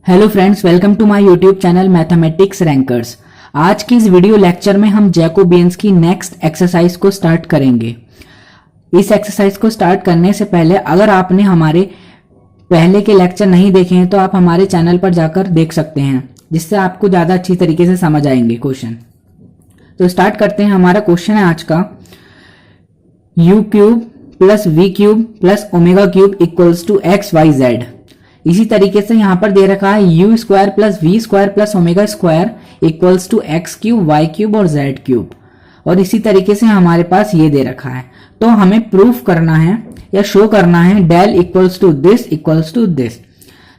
Hello friends, welcome to my YouTube channel mathematics rankers. आज की इस वीडियो लेक्चर में हम जैकोबियंस की नेक्स्ट एक्सरसाइज को स्टार्ट करेंगे। इस एक्सरसाइज को स्टार्ट करने से पहले अगर आपने हमारे पहले के लेक्चर नहीं देखे हैं तो आप हमारे चैनल पर जाकर देख सकते हैं, जिससे आपको ज़्यादा अच्छी तरीके से समझ आएंगे क्वेश्चन। तो स्टार्ट करते हैं। हमारा क्वेश्चन है आज का, u cube plus v cube plus omega cube equals to x y z. इसी तरीके से यहां पर दे रखा है u square plus v square plus omega square equals to x cube y cube और जेड क्यूब। और इसी तरीके से हमारे पास ये दे रखा है, तो हमें प्रूफ करना है या शो करना है del equals to this equals to this.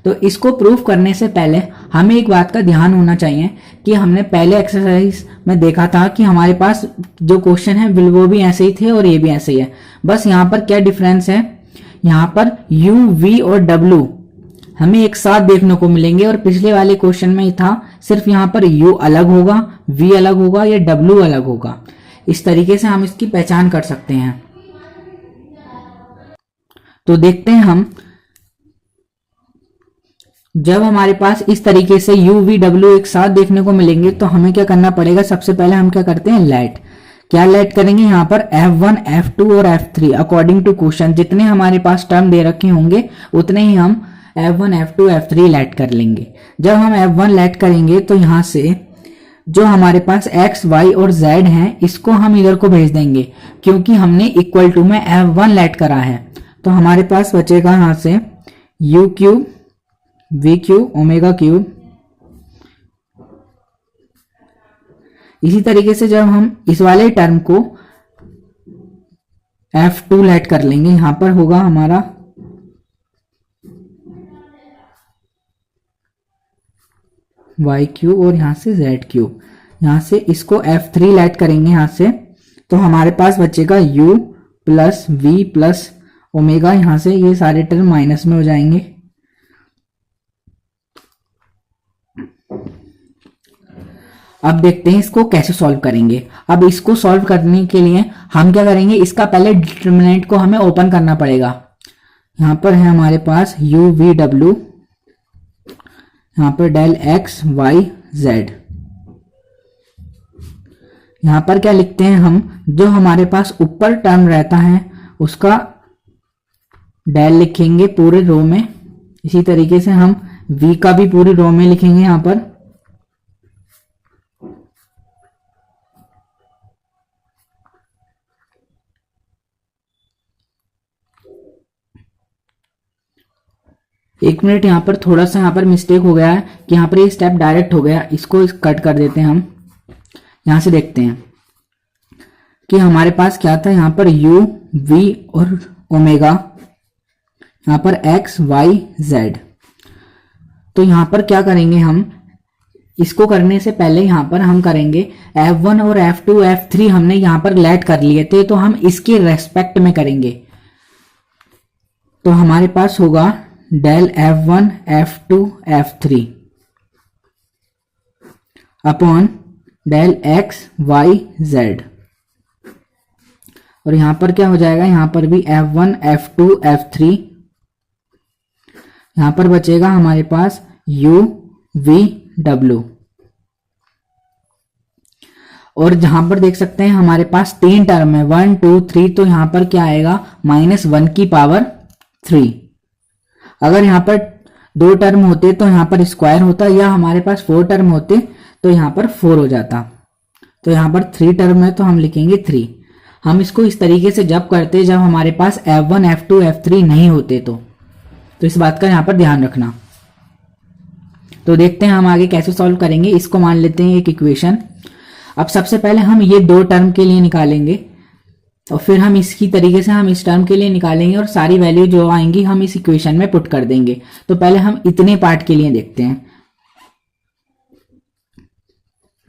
तो इसको प्रूफ करने से पहले हमें एक बात का ध्यान होना चाहिए कि हमने पहले एक्सरसाइज में देखा था कि हमारे पास जो क्वेश्चन है वो भी ऐसे ही थे और ये भी ऐसे ही है। बस यहाँ पर क्या डिफरेंस है, यहाँ पर यू वी और डब्ल्यू हमें एक साथ देखने को मिलेंगे और पिछले वाले क्वेश्चन में ही था सिर्फ यहाँ पर u अलग होगा, v अलग होगा या w अलग होगा। इस तरीके से हम इसकी पहचान कर सकते हैं। तो देखते हैं हम, जब हमारे पास इस तरीके से u v w एक साथ देखने को मिलेंगे तो हमें क्या करना पड़ेगा। सबसे पहले हम क्या करते हैं, लेट। क्या लेट करेंगे, यहाँ पर f1 f2 और f3 अकॉर्डिंग टू क्वेश्चन जितने हमारे पास टर्म दे रखे होंगे उतने ही हम f1 f2 f3 लेट कर लेंगे। जब हम f1 लेट करेंगे तो यहां से जो हमारे पास x y और z है इसको हम इधर को भेज देंगे, क्योंकि हमने इक्वल टू में f1 लेट करा है। तो हमारे पास बचेगा यहां से u cube v cube omega cube. इसी तरीके से जब हम इस वाले टर्म को f2 लेट कर लेंगे, यहां पर होगा हमारा y क्यूब और यहां से z क्यूब। यहां से इसको f3 लेट करेंगे यहां से, तो हमारे पास बचेगा u plus v plus omega. यहां से ये सारे टर्म माइनस में हो जाएंगे। अब देखते हैं इसको कैसे सॉल्व करेंगे। अब इसको सॉल्व करने के लिए हम क्या करेंगे, इसका पहले डिटरमिनेंट को हमें ओपन करना पड़ेगा। यहां पर है हमारे पास u v w, यहां पर डेल एक्स वाई जेड। यहां पर क्या लिखते हैं हम, जो हमारे पास ऊपर टर्म रहता है उसका डेल लिखेंगे पूरे रो में। इसी तरीके से हम v का भी पूरी रो में लिखेंगे। यहां पर एक मिनट, यहां पर थोड़ा सा यहाँ पर मिस्टेक हो गया है कि यहाँ पर ये स्टेप डायरेक्ट हो गया, इसको कट कर देते हैं हम। यहां से देखते हैं कि हमारे पास क्या था, यहाँ पर u v और ओमेगा, यहाँ पर x y z। तो यहाँ पर क्या करेंगे हम, इसको करने से पहले यहाँ पर हम करेंगे f1 और f2 f3 हमने यहाँ पर लेट कर लिए थे, तो हम इसके रेस्पेक्ट में करेंगे। तो हमारे पास होगा del f1 f2 f3 upon del x y z। और यहां पर क्या हो जाएगा, यहां पर भी f1 f2 f3। यहां पर बचेगा हमारे पास u v w। और जहां पर देख सकते हैं हमारे पास तीन टर्म है 1 2 3, तो यहां पर क्या आएगा -1 की पावर 3। अगर यहाँ पर दो टर्म होते तो यहाँ पर स्क्वायर होता, या हमारे पास 4 टर्म होते तो यहाँ पर 4 हो जाता। तो यहाँ पर 3 टर्म है तो हम लिखेंगे 3। हम इसको इस तरीके से जब करते जब हमारे पास f1 f2 f3 नहीं होते तो इस बात का यहाँ पर ध्यान रखना। तो देखते हैं हम आगे कैसे सॉल्व करेंगे। इसको मान लेते हैं एक इक्वेशन। अब सबसे पहले हम ये दो टर्म के लिए निकालेंगे और फिर हम इसकी तरीके से हम इस टर्म के लिए निकालेंगे और सारी वैल्यू जो आएंगी हम इस इक्वेशन में पुट कर देंगे। तो पहले हम इतने पार्ट के लिए देखते हैं।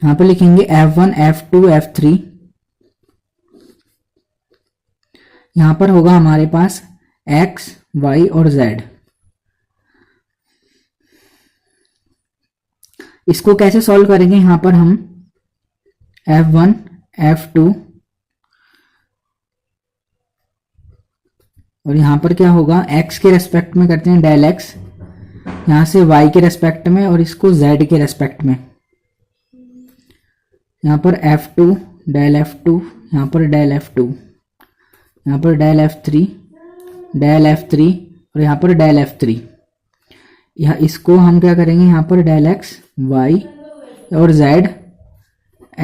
यहां पर लिखेंगे f1 f2 f3। यहां पर होगा हमारे पास x y और z। इसको कैसे सॉल्व करेंगे, यहां पर हम f1 f2 और यहां पर क्या होगा, x के रेस्पेक्ट में करते हैं डेल x। यहाँ से y के रेस्पेक्ट में और इसको z के रेस्पेक्ट में। यहाँ पर F2 डेल F2, यहाँ पर डेल F2, यहाँ पर डेल F3 और यहाँ पर डेल F3। यहाँ इसको हम क्या करेंगे, यहाँ पर डेल x y और z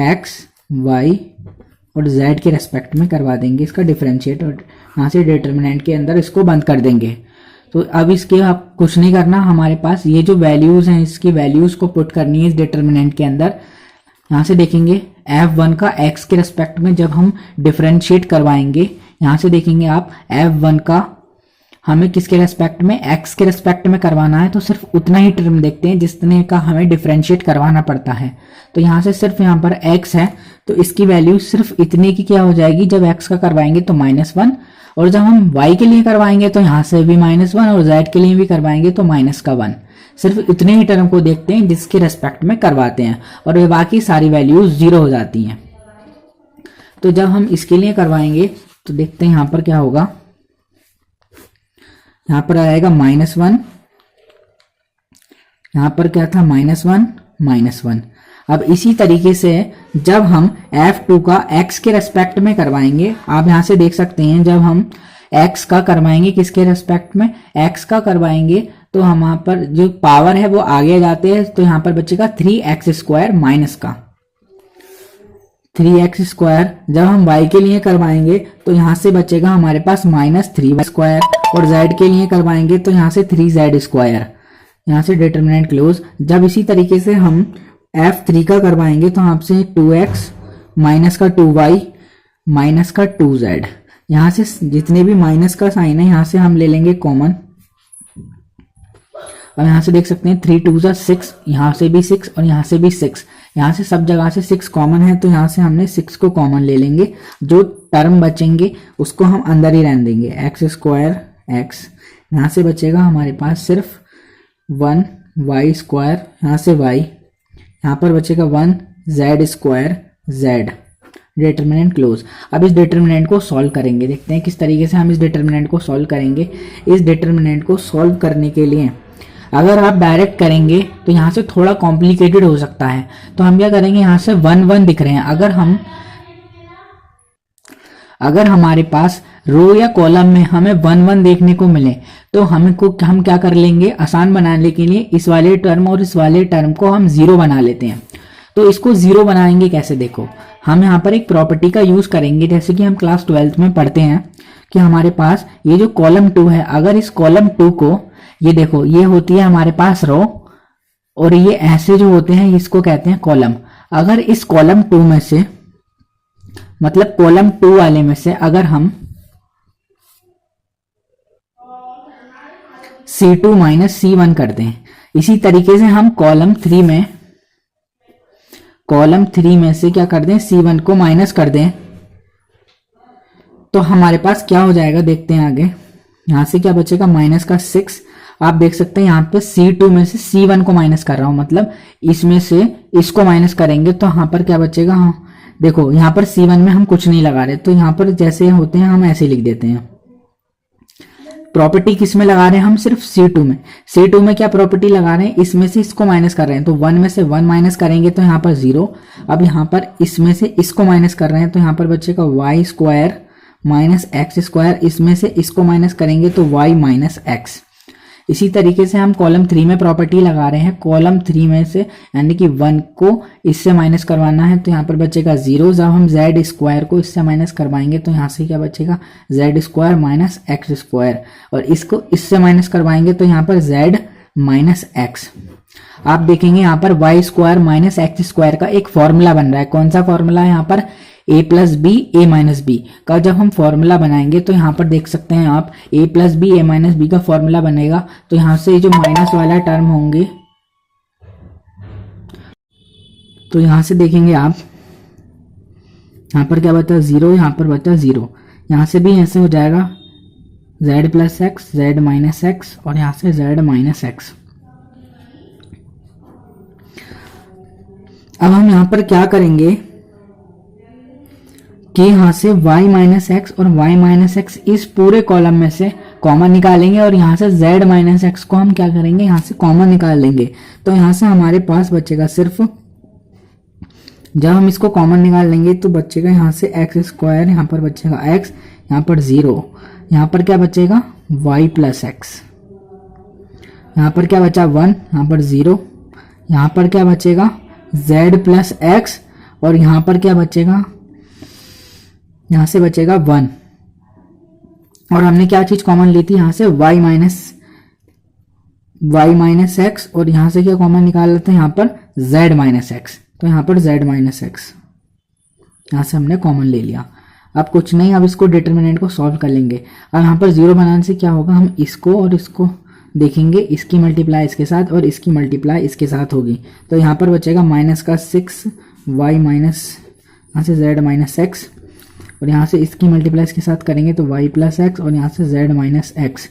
x y और z के रेस्पेक्ट में करवा देंगे इसका डिफरेंशिएट, और यहाँ से डिटर्मिनेंट के अंदर इसको बंद कर देंगे। तो अब इसके आप कुछ नहीं करना, हमारे पास ये जो वैल्यूज हैं इसकी वैल्यूज को पुट करनी है इस डिटर्मिनेंट के अंदर। यहाँ से देखेंगे f1 का x के रेस्पेक्ट में जब हम डिफरेंशिएट करवाएंगे, यहाँ से देखेंगे आप f1 का हमें किसके रेस्पेक्ट में, x के रेस्पेक्ट में करवाना है, तो सिर्फ उतना ही टर्म देखते हैं जितने का हमें डिफरेंशिएट करवाना पड़ता है। तो यहाँ से सिर्फ यहाँ पर x है तो इसकी वैल्यू सिर्फ इतने की क्या हो जाएगी, जब x का करवाएंगे तो -1, और जब हम y के लिए करवाएंगे तो यहाँ से भी -1 और z के लिए भी करवाएंगे तो -1। सिर्फ इतने ही टर्म को देखते हैं जिसके रेस्पेक्ट में करवाते हैं, और वे बाकी सारी वैल्यूज 0 हो जाती हैं। तो जब हम इसके लिए करवाएंगे तो देखते हैं यहाँ पर क्या होगा। यहाँ पर आएगा -1, यहाँ पर क्या था -1। अब इसी तरीके से जब हम F2 का x के रेस्पेक्ट में करवाएंगे, आप यहाँ से देख सकते हैं जब हम x का करवाएंगे किसके रेस्पेक्ट में, x का करवाएंगे तो हम यहाँ पर जो पावर है वो आगे जाते हैं, तो यहाँ पर बचेगा 3x² माइनस का 3x²। जब हम y के लिए करवाएंगे तो यहाँ से बचेगा हमारे पास -3y², और z के लिए करवाएंगे तो यहाँ से 3z²। यहाँ से डिटर्मिनेंट क्लोज। जब इसी तरीके से हम F3 का करवाएंगे तो आपसे 2x माइनस का 2y माइनस का 2z। यहाँ से जितने भी माइनस का साइन है यहाँ से हम ले लेंगे कॉमन। और यहाँ से देख सकते हैं 3 2 6, यहाँ से भी 6 और यहाँ से भी 6, यहाँ से सब जगह से 6 कॉमन है तो यहाँ से हमने 6 को कॉमन ले लेंगे। जो टर्म बचेंगे उसको हम अंदर ही रहने देंगे, x²x। यहाँ से बचेगा हमारे पास सिर्फ 1y², यहाँ से y, यहाँ पर बचेगा 1z²z। Determinant close. अब इस डिटर्मिनेंट को सॉल्व करेंगे, देखते हैं किस तरीके से हम इस डिटर्मिनेंट को सॉल्व करेंगे। इस डिटर्मिनेंट को सॉल्व करने के लिए अगर आप डायरेक्ट करेंगे तो यहाँ से थोड़ा कॉम्प्लिकेटेड हो सकता है, तो हम क्या करेंगे, यहाँ से 1 1 दिख रहे हैं। अगर हमारे पास रो या कॉलम में हमें 1 1 देखने को मिले तो हम क्या कर लेंगे, आसान बनाने के लिए इस वाले टर्म और इस वाले टर्म को हम 0 बना लेते हैं। तो इसको 0 बनाएंगे कैसे, देखो हम यहाँ पर एक प्रॉपर्टी का यूज करेंगे, जैसे कि हम क्लास 12th में पढ़ते हैं कि हमारे पास ये जो कॉलम 2 है, अगर इस कॉलम 2 को, ये देखो ये होती है हमारे पास रो और ये ऐसे जो होते हैं इसको कहते हैं कॉलम। अगर इस कॉलम 2 में से, मतलब कॉलम 2 वाले में से अगर हम C2 माइनस C1 कर दें, इसी तरीके से हम कॉलम 3 में से क्या कर दें, C1 को माइनस कर दें, तो हमारे पास क्या हो जाएगा, देखते हैं आगे। यहां से क्या बचेगा, माइनस का 6। आप देख सकते हैं यहाँ पे C2 में से C1 को माइनस कर रहा हूं, मतलब इसमें से इसको माइनस करेंगे तो यहाँ पर क्या बचेगा। हाँ देखो यहाँ पर C1 में हम कुछ नहीं लगा रहे, तो यहाँ पर जैसे होते हैं हम ऐसे लिख देते हैं। प्रॉपर्टी किस में लगा रहे हैं हम, सिर्फ C2 में। C2 में क्या प्रॉपर्टी लगा रहे हैं, इसमें से इसको माइनस कर रहे हैं, तो 1 में से 1 माइनस करेंगे तो यहाँ पर 0। अब यहाँ पर इसमें से इसको माइनस कर रहे हैं तो यहाँ पर बचेगा y² माइनस x²। इसमें से इसको माइनस करेंगे तो y माइनस x। इसी तरीके से हम कॉलम 3 में प्रॉपर्टी लगा रहे हैं। कॉलम 3 में से यानी कि 1 को इससे माइनस करवाना है तो यहाँ पर बचेगा 0। जब हम z² को इससे माइनस करवाएंगे तो यहाँ से क्या बचेगा, z² माइनस x², और इसको इससे माइनस करवाएंगे तो यहाँ पर z माइनस x। आप देखेंगे यहाँ पर y² माइनस x² का एक फॉर्मूला बन रहा है। कौन सा फॉर्मूला है, यहाँ पर a plus b a minus b का जब हम फॉर्मूला बनाएंगे तो यहाँ पर देख सकते हैं आप a plus b a minus b का फॉर्मूला बनेगा। तो यहाँ से जो माइनस वाला टर्म होंगे, तो यहाँ से देखेंगे आप, यहाँ पर क्या बचा 0, यहाँ पर बचा 0। यहाँ से भी ऐसे हो जाएगा z plus x, z minus x, और यहाँ से z माइनस एक्स। अब हम यहाँ पर क्या करेंगे कि यहाँ से y माइनस एक्स और y माइनस एक्स इस पूरे कॉलम में से कॉमन निकालेंगे और यहाँ से z माइनस एक्स को हम क्या करेंगे, यहाँ से कॉमन निकाल लेंगे। तो यहाँ से हमारे पास बचेगा सिर्फ, जब हम इसको कॉमन निकाल लेंगे तो बचेगा यहाँ से एक्स स्क्वायर, यहाँ पर बचेगा x, यहाँ पर 0, यहाँ पर क्या बचेगा y प्लस एक्स, यहाँ पर क्या बचा 1, यहाँ पर 0, यहाँ पर क्या बचेगा z प्लस एक्स, और यहाँ पर क्या बचेगा, यहाँ से बचेगा 1, और हमने क्या चीज कॉमन ली थी यहाँ से y माइनस एक्स, और यहाँ से क्या कॉमन निकाल लेते हैं यहाँ पर z माइनस एक्स, तो यहाँ पर z माइनस एक्स यहाँ से हमने कॉमन ले लिया। अब कुछ नहीं, अब इसको डिटर्मिनेंट को सॉल्व कर लेंगे। अब यहाँ पर 0 बनाने से क्या होगा, हम इसको और इसको देखेंगे, इसकी मल्टीप्लाई इसके साथ और इसकी मल्टीप्लाई इसके साथ होगी, तो यहाँ पर बचेगा माइनस का 6y माइनस, यहाँ से z माइनस एक्स, और यहाँ से इसकी मल्टीप्लाई इसके साथ करेंगे तो y प्लस एक्स, और यहाँ से z माइनस एक्स,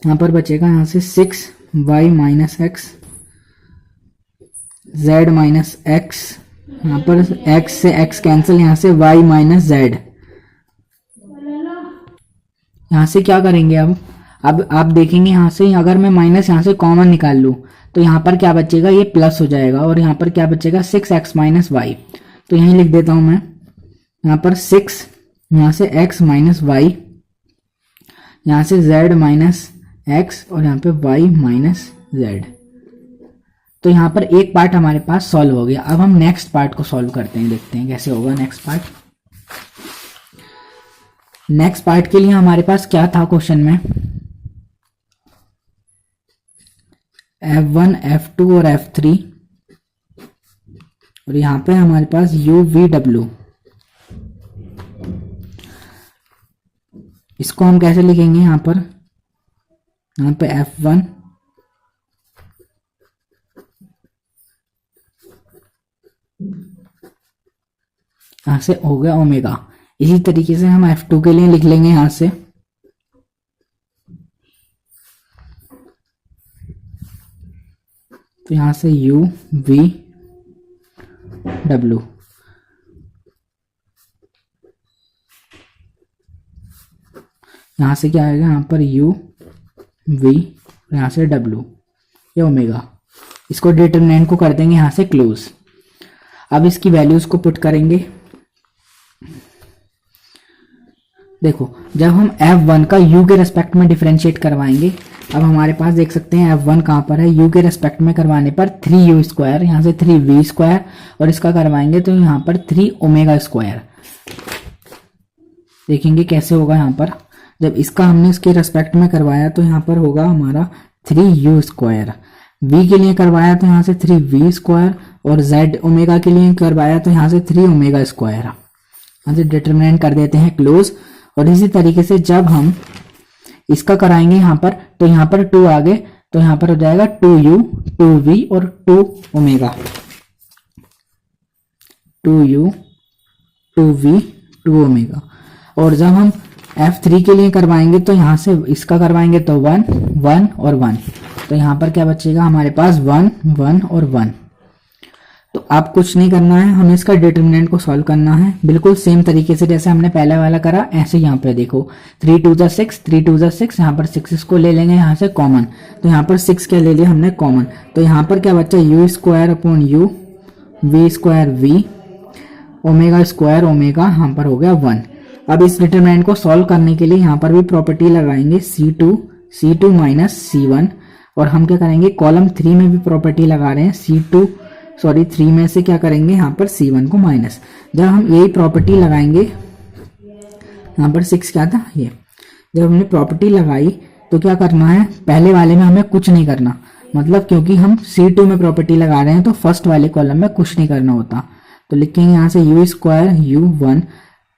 यहाँ पर बचेगा यहाँ से 6y minus x, z minus x, यहाँ पर x से x कैंसिल, यहाँ से y माइनस z। यहाँ से क्या करेंगे अब आप देखेंगे यहाँ से, अगर मैं माइनस यहाँ से कॉमन निकाल लूँ तो यहाँ पर क्या बचेगा, ये प्लस हो जाएगा, और यहाँ पर क्या बचेगा 6x माइनस वाई। तो यहीं लिख देता हूँ मैं, यहाँ पर 6, यहाँ से x माइनस वाई, यहाँ से z माइनस एक्स, और यहाँ पे y माइनस z। तो यहाँ पर एक पार्ट हमारे पास सॉल्व हो गया। अब हम नेक्स्ट पार्ट को सॉल्व करते हैं, देखते हैं कैसे होगा नेक्स्ट पार्ट। नेक्स्ट पार्ट के लिए हमारे पास क्या था क्वेश्चन में, f1 f2 और f3, और यहाँ पे हमारे पास u v w। इसको हम कैसे लिखेंगे, यहाँ पे f1 यहाँ से हो गया ओमेगा। इसी तरीके से हम f2 के लिए लिख लेंगे यहाँ से, तो यहाँ से u v w, यहाँ से क्या आएगा, यहाँ पर u v, यहाँ से w, ये ओमेगा। इसको डिटरमिनेंट को कर देंगे यहाँ से क्लोज। अब इसकी वैल्यूज को पुट करेंगे। देखो, जब हम f1 का u के रेस्पेक्ट में डिफरेंशिएट करवाएंगे, अब हमारे पास देख सकते हैं f1 कहाँ पर है, u के रेस्पेक्ट में करवाने पर 3u स्क्वायर, यहाँ से 3v स्क्वायर, और इसका करवाएंगे तो यहाँ पर 3 ओमेगा स्क्वायर। देखेंगे कैसे होगा, यहाँ पर जब इसका हमने इसके रेस्पेक्ट में करवाया तो यहाँ पर होगा हमारा 3u स्क्वायर, v के लिए करवाया तो यहाँ से 3v स्क्वायर, और z ओमेगा के लिए करवाया तो यहाँ से 3 ओमेगा स्क्वायर। यहाँ से डिटरमिनेंट कर देते हैं क्लोज। और इसी तरीके से जब हम इसका कराएंगे यहाँ पर, तो यहाँ पर 2 आगे, तो यहाँ पर हो जाएगा 2u 2v और 2 ओमेगा, 2u 2v 2 ओमेगा। और जब हम f3 के लिए करवाएंगे तो यहाँ से इसका करवाएंगे तो 1 1 और 1, तो यहाँ पर क्या बचेगा हमारे पास 1 1 और 1। तो आप कुछ नहीं करना है, हमें इसका डिटरमिनेंट को सॉल्व करना है बिल्कुल सेम तरीके से जैसे हमने पहले वाला करा, ऐसे यहाँ पे देखो 3 2 6 3 2 6, यहाँ पर 6 को ले लेंगे यहाँ से कॉमन, तो यहाँ पर 6 क्या ले लिया हमने कॉमन, तो यहाँ पर क्या बचा u square upon u, v square v, omega square omega, यहाँ पर हो गया 1। अब इस डिटरमिनेंट को सॉल्व करने के लिए यहाँ पर भी प्रॉपर्टी लगाएंगे c2 माइनस c1, और हम क्या करेंगे कॉलम 3 में भी प्रॉपर्टी लगा रहे हैं 3 में से क्या करेंगे यहाँ पर c1 को माइनस। जब हम यही प्रॉपर्टी लगाएंगे, यहाँ पर 6 क्या था ये, जब हमने प्रॉपर्टी लगाई तो क्या करना है, पहले वाले में हमें कुछ नहीं करना, मतलब क्योंकि हम c2 में प्रॉपर्टी लगा रहे हैं तो फर्स्ट वाले कॉलम में कुछ नहीं करना होता। तो लिखेंगे यहाँ से u स्क्वायर u1,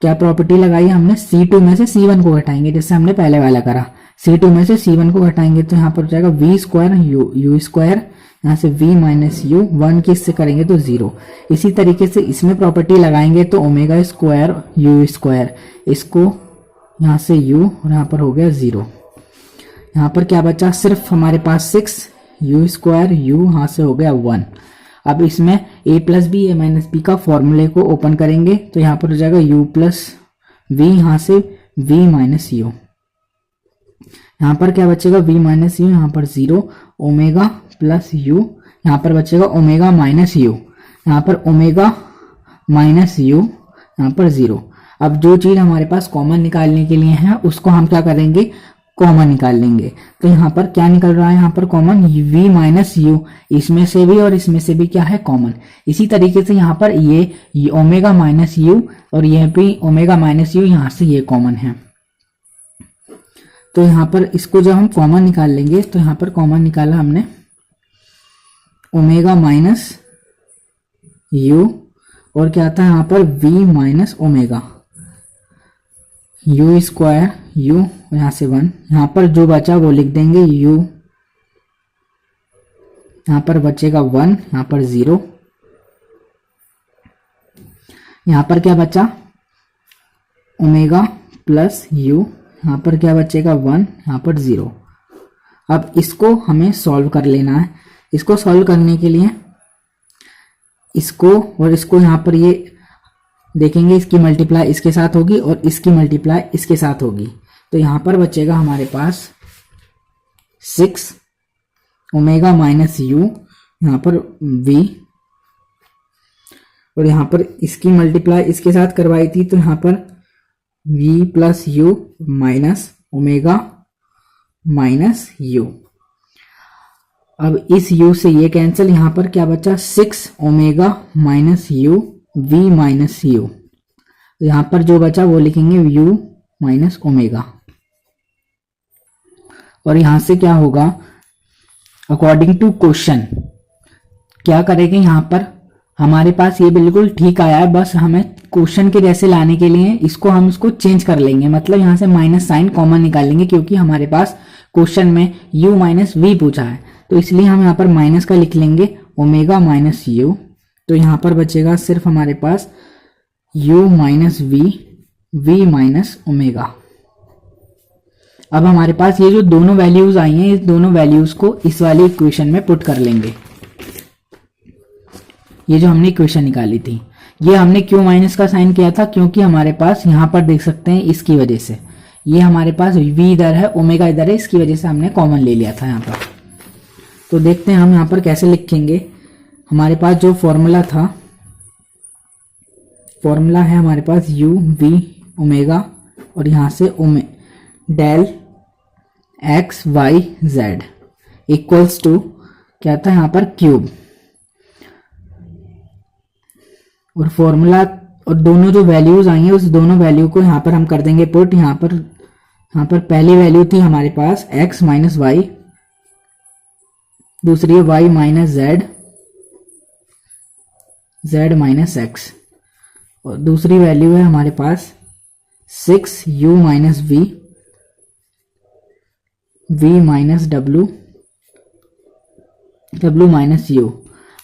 क्या प्रॉपर्टी लगाई हमने, c2 में से c1 को घटाएंगे जैसे हमने पहले वाला करा, c2 में से c1 को घटाएंगे तो यहाँ पर हो जाएगा v स्क्वायर u स्क्वायर, यहाँ से v माइनस u, 1 की इससे करेंगे तो 0। इसी तरीके से इसमें प्रॉपर्टी लगाएंगे तो ओमेगा स्क्वायर u स्क्वायर, इसको यहाँ से u और यहाँ पर हो गया 0। यहाँ पर क्या बचा, सिर्फ हमारे पास 6 u स्क्वायर u, यहाँ से हो गया 1। अब इसमें a plus b a minus b का फॉर्मूले को ओपन करेंगे तो यहाँ पर हो जाएगा u प्लस v, यहाँ से v माइनस u। यहाँ पर क्या बचेगा v माइनस u, यहाँ पर 0 ओमेगा प्लस u, यहाँ पर बचेगा ओमेगा माइनस u, यहाँ पर ओमेगा माइनस u, यहाँ पर 0। अब जो चीज हमारे पास कॉमन निकालने के लिए है उसको हम क्या करेंगे, कॉमन निकाल लेंगे। तो यहाँ पर क्या निकल रहा है, यहाँ पर कॉमन v माइनस u, इसमें से भी और इसमें से भी क्या है, कॉमन। इसी तरीके से यहाँ पर ये ओमेगा माइनस u और यह भी ओमेगा माइनस u, यहाँ से ये कॉमन है। तो यहाँ पर इसको जब हम कॉमन निकाल लेंगे तो यहाँ पर कॉमन निकाला हमने ओमेगा माइनस u और क्या आता है यहाँ पर v minus omega, u square u, यहाँ से 1, यहाँ पर जो बचा वो लिख देंगे u, यहाँ पर बचेगा 1, यहाँ पर 0, यहाँ पर क्या बचा ओमेगा प्लस u, यहाँ पर क्या बचेगा 1, यहाँ पर 0। अब इसको हमें सॉल्व कर लेना है। इसको सॉल्व करने के लिए इसको और इसको यहाँ पर ये देखेंगे, इसकी मल्टीप्लाई इसके साथ होगी और इसकी मल्टीप्लाई इसके साथ होगी। तो यहाँ पर बचेगा हमारे पास 6 ओमेगा माइनस u, यहाँ पर v, और यहाँ पर इसकी मल्टीप्लाई इसके साथ करवाई थी तो यहाँ पर v plus u minus omega minus u। अब इस u से ये कैंसिल, यहाँ पर क्या बचा 6 omega minus u v minus u। यहाँ पर जो बचा वो लिखेंगे u माइनस ओमेगा। और यहाँ से क्या होगा, अकॉर्डिंग टू क्वेश्चन क्या करेंगे, यहाँ पर हमारे पास ये बिल्कुल ठीक आया है, बस हमें क्वेश्चन के जैसे लाने के लिए हम इसको चेंज कर लेंगे। मतलब यहाँ से माइनस साइन कॉमन निकाल लेंगे, क्योंकि हमारे पास क्वेश्चन में u माइनस वी पूछा है, तो इसलिए हम यहाँ पर माइनस का लिख लेंगे ओमेगा माइनस u। तो यहाँ पर बचेगा सिर्फ हमारे पास u minus v minus omega. अब हमारे पास ये जो दोनों वैल्यूज आई हैं, इस दोनों वैल्यूज को इस वाली इक्वेशन में पुट कर लेंगे। ये जो हमने इक्वेशन निकाली थी, ये हमने क्यों माइनस का साइन किया था, क्योंकि हमारे पास यहाँ पर देख सकते हैं इसकी वजह से ये हमारे पास v इधर है, ओमेगा इधर है, इसकी वजह से हमने कॉमन ले लिया था यहाँ पर। तो देखते हैं हम यहाँ पर कैसे लिखेंगे। हमारे पास जो फॉर्मूला था, फॉर्मूला है हमारे पास u v ओमेगा और यहाँ से del x y z equals to क्या था यहाँ पर क्यूब, और फॉर्मूला और दोनों जो वैल्यूज आई हैं उस दोनों वैल्यू को यहाँ पर हम कर देंगे पुट। यहाँ पर पहली वैल्यू थी हमारे पास x माइनस वाई, दूसरी है y minus z minus x, और दूसरी वैल्यू है हमारे पास 6u minus v minus w minus u।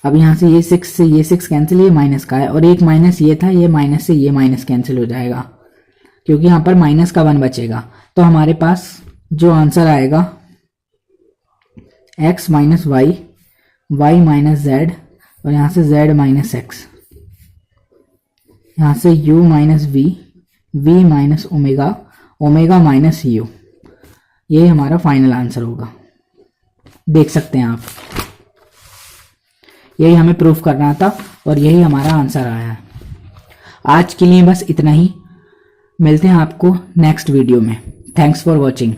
अब यहाँ से ये 6 से ये 6 कैंसिल, ये माइनस का है, और एक माइनस ये था, ये माइनस से ये माइनस कैंसिल हो जाएगा, क्योंकि यहाँ पर माइनस का 1 बचेगा। तो हमारे पास जो आंसर आएगा x minus y, y minus z, और यहाँ से z माइनस x, यहाँ से u minus v minus omega, omega minus u। ये हमारा फाइनल आंसर होगा। देख सकते हैं आप, यही हमें प्रूफ करना था और यही हमारा आंसर आया है। आज के लिए बस इतना ही, मिलते हैं आपको नेक्स्ट वीडियो में। Thanks for watching.